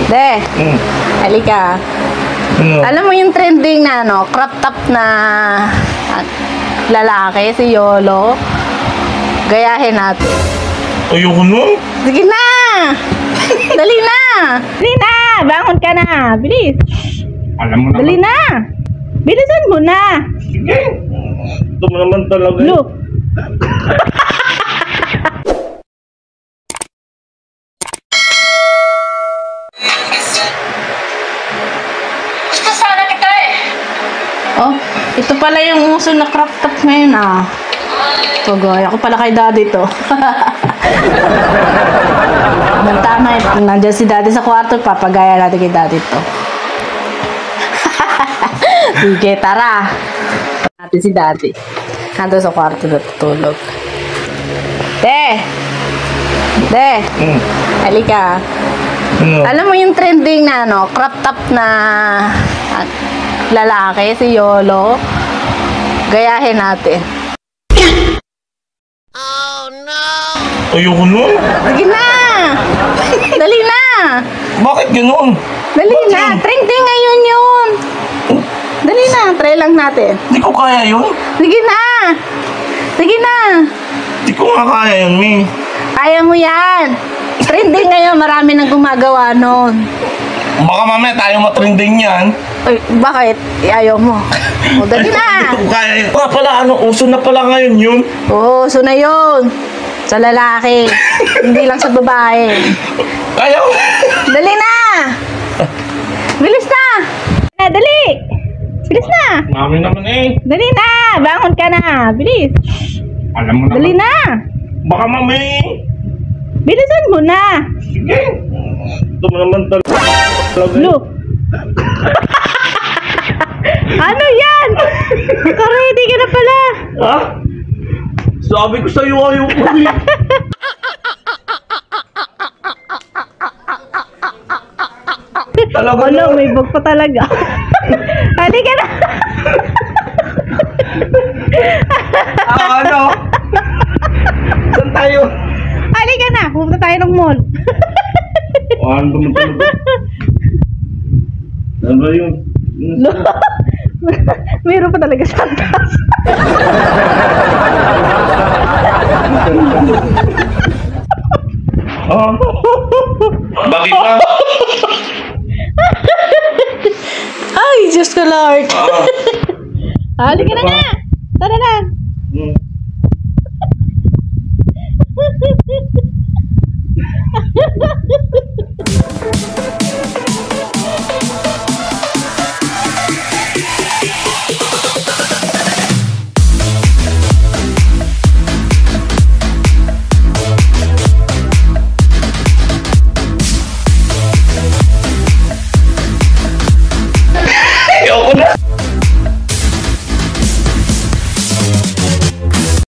De, halika. Alam mo yung trending na crop top na lalaki, si Yolo? Gayahin natin. Ayoko nun. Sige na! Dali na! Dali na! Bangon ka na! Bilis! Alam mo naman. Dali na! Bilisan mo na! Sige. Ito mo naman talaga. Look! Gusto sana kita eh. Oh, ito pala yung uso na crop top ngayon Pagaya ko pala kay daddy to. Tama eh. Kung nandyan si daddy sa kwarto, papagaya natin kay daddy to. Sige, tara. Natin si daddy. Nandun sa kwarto natutulog. De! Halika. Alam mo yung trending na crop top na lalaki, si Yolo? Gayahin natin. Ayoko nun. Sige na! Dali na! Bakit ganoon? Dali na! Trending ngayon yun! Dali na! Try lang natin. Hindi ko kaya yun. Sige na! Sige na! Hindi ko nga kaya yun, Mi. Kaya mo yan! Trending ngayon, marami nang gumagawa nun. Baka mamaya tayo matrending yan. Ay, bakit? Ayaw mo. O, dali na! Hindi ko kaya yun. Pala, uso na pala ngayon yun. Oo, so na yun. Sa lalaki. Hindi lang sa babae. Kaya ko. Dali na! Bilis na! Dali! Bilis na! Mami naman eh. Dali na! Bangon ka na! Bilis! Alam mo naman. Dali na! Baka mami. Bilisan mo na! Sige. Ito mo naman talaga. Look! Ano yan? Naka-ready ka na pala! Ha? Sabi ko sa'yo ayaw ko. Talaga Ano, na. may bug pa talaga. Halika na! Ano? Saan tayo? Halika na! Pupunta tayo ng mall. Ano naman talaga? Ano ba yun? Mayroon pa talaga sa taas. Ah? Bakit ba? Ay, Diyos ko Lord. Halika na nga! Tara na! Ayoko na.